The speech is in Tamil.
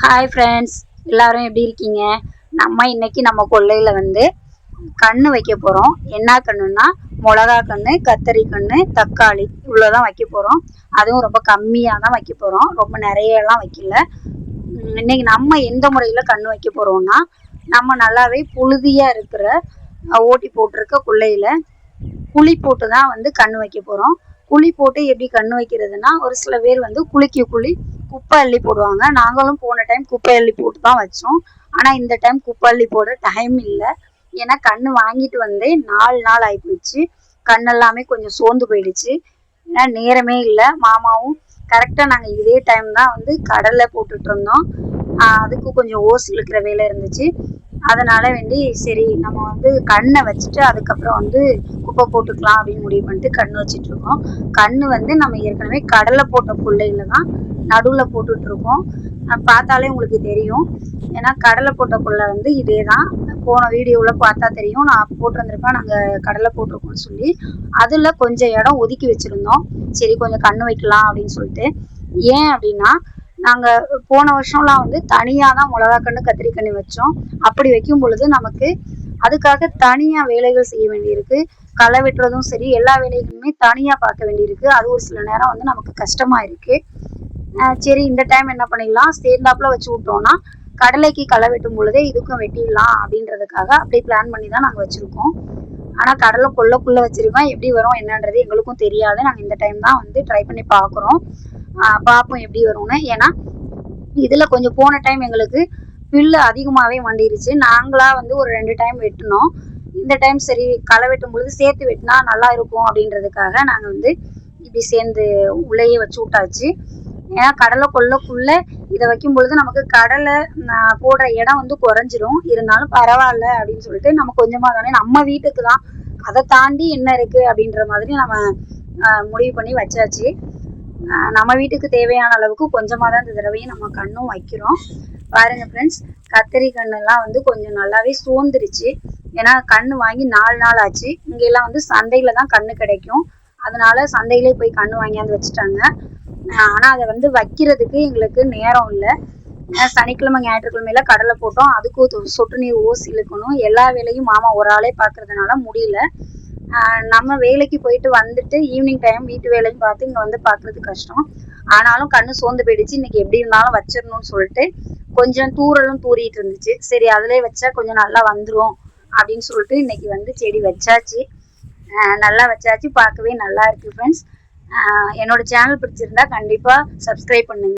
ஹாய் ஃப்ரெண்ட்ஸ், எல்லாரும் எப்படி இருக்கீங்க? இன்னைக்கு நம்ம கொல்லையில் வந்து கன்று வைக்க போகிறோம். என்ன கன்றுனா மிளகா கன்று, கத்தரி கன்று, தக்காளி இவ்வளோதான் வைக்க போகிறோம். அதுவும் ரொம்ப கம்மியாக தான் வைக்க போகிறோம், ரொம்ப நிறையலாம் வைக்கல. இன்னைக்கு நம்ம எந்த முறையில் கன்று வைக்க போகிறோம்னா, நம்ம நல்லாவே புழுதியாக இருக்கிற ஓட்டி போட்டிருக்க கொல்லையில் குழி போட்டு தான் வந்து கன்று வைக்க போகிறோம். குழி போட்டு எப்படி கன்று வைக்கிறதுனா, ஒரு சில பேர் வந்து குழி குப்பை அள்ளி போடுவாங்க. நாங்களும் போன டைம் குப்பை அள்ளி போட்டு தான் வச்சோம். ஆனால் இந்த டைம் குப்பை அள்ளி போட டைம் இல்லை. ஏன்னா கன்று வாங்கிட்டு வந்தே 4 நாள் ஆகிப்போச்சு. கண்ணெல்லாமே கொஞ்சம் சோர்ந்து போயிடுச்சு. ஏன்னா நேரமே இல்லை. மாமாவும் கரெக்டாக நாங்கள் இதே டைம் தான் வந்து கடலை போட்டுட்டு இருந்தோம். அதுக்கு கொஞ்சம் ஓஸ் இழுக்கிற வேலை இருந்துச்சு. அதனால வேண்டி சரி நம்ம வந்து கண்ணை வச்சுட்டு அதுக்கப்புறம் வந்து குப்பை போட்டுக்கலாம் அப்படின்னு முடிவு பண்ணிட்டு கண்ணு வச்சுட்டு இருக்கோம். கண்ணு வந்து நம்ம ஏற்கனவே கடலை போட்ட கொல்லையில தான் நடுவில் போட்டுட்டு இருக்கோம். பார்த்தாலே உங்களுக்கு தெரியும். ஏன்னா கடலை போட்ட கொல்லை வந்து இதே தான். போன வீடியோவில் பார்த்தா தெரியும், நான் போட்டிருந்திருப்பேன் நாங்கள் கடலை போட்டிருக்கோம்னு சொல்லி. அதில் கொஞ்சம் இடம் ஒதுக்கி வச்சுருந்தோம். சரி கொஞ்சம் கண்ணு வைக்கலாம் அப்படின்னு சொல்லிட்டு. ஏன் அப்படின்னா, நாங்கள் போன வருஷம்லாம் வந்து தனியாக தான் மிளகா கன்று, கத்திரி கன்று வச்சோம். அப்படி வைக்கும் பொழுது நமக்கு அதுக்காக தனியாக வேலைகள் செய்ய வேண்டியிருக்கு. களை வெட்டுறதும் சரி, எல்லா வேலைகளுமே தனியாக பார்க்க வேண்டியிருக்கு. அது ஒரு சில நேரம் வந்து நமக்கு கஷ்டமாக இருக்குது. சரி இந்த டைம் என்ன பண்ணிடலாம், சேர்ந்தாப்புல வச்சு விட்டோம்னா கடலைக்கு களை வெட்டும் பொழுதே இதுக்கும் வெட்டிடலாம் அப்படின்றதுக்காக அப்படி பிளான் பண்ணி தான் நாங்கள் வச்சுருக்கோம். ஆனால் கடலை கொள்ளைக்குள்ளே வச்சுருக்கோம். எப்படி வரும் என்னன்றது எங்களுக்கும் தெரியாது. நாங்கள் இந்த டைம் தான் வந்து ட்ரை பண்ணி பார்க்குறோம். பார்ப்போம் எப்படி வரும்னு. ஏன்னா இதில் கொஞ்சம் போன டைம் எங்களுக்கு புல்லு அதிகமாகவே மண்டிருச்சு. நாங்களாக வந்து ஒரு 2 டைம் வெட்டினோம். இந்த டைம் சரி களை வெட்டும் பொழுது சேர்த்து வெட்டினா நல்லா இருக்கும் அப்படின்றதுக்காக நாங்கள் வந்து இப்படி சேர்ந்து உள்ளேயே வச்சு விட்டாச்சு. ஏன்னா கடலை கொள்ளைக்குள்ளே இதை வைக்கும் பொழுது நமக்கு கடலை போடுற இடம் வந்து குறைஞ்சிரும். இருந்தாலும் பரவாயில்ல அப்படின்னு சொல்லிட்டு நம்ம கொஞ்சமாக தானே, நம்ம வீட்டுக்கு தான், அதை தாண்டி என்ன இருக்குது அப்படின்ற மாதிரி நம்ம முடிவு பண்ணி வச்சாச்சு. நம்ம வீட்டுக்கு தேவையான அளவுக்கு கொஞ்சமாக தான் இந்த தடவையும் நம்ம கண்ணும் வைக்கிறோம். பாருங்கள் ஃப்ரெண்ட்ஸ், கத்திரி கண்ணெல்லாம் வந்து கொஞ்சம் நல்லாவே சோர்ந்துருச்சு. ஏன்னா கன்று வாங்கி 4 நாள் ஆச்சு. இங்கெல்லாம் வந்து சந்தையில் தான் கன்று கிடைக்கும். அதனால சந்தையிலே போய் கன்று வாங்கியாந்து வச்சுட்டாங்க. ஆனால் அதை வந்து வைக்கிறதுக்கு எங்களுக்கு நேரம் இல்லை. சனிக்கிழமை ஞாயிற்றுக்கிழமையில கடலை போட்டோம். அதுக்கு சொட்டு நீர் ஓஸ் இழுக்கணும். எல்லா வேலையும் மாமா ஒரு ஆளே பார்க்கறதுனால முடியல. நம்ம வேலைக்கு போயிட்டு வந்துட்டு ஈவினிங் டைம் வீட்டு வேலையும் பார்த்து இங்கே வந்து பார்க்குறது கஷ்டம். ஆனாலும் கண்ணு சோர்ந்து போயிடுச்சு. இன்னைக்கு எப்படி இருந்தாலும் வச்சிடணும்னு சொல்லிட்டு கொஞ்சம் தூரலும் தூரிட்டு இருந்துச்சு. சரி அதிலே வச்சா கொஞ்சம் நல்லா வந்துடும் அப்படின்னு சொல்லிட்டு இன்னைக்கு வந்து செடி வச்சாச்சு. நல்லா வச்சாச்சு. பார்க்கவே நல்லா இருக்குது ஃப்ரெண்ட்ஸ். என்னோட சேனல் பிடிச்சிருந்தா கண்டிப்பாக சப்ஸ்கிரைப் பண்ணுங்க.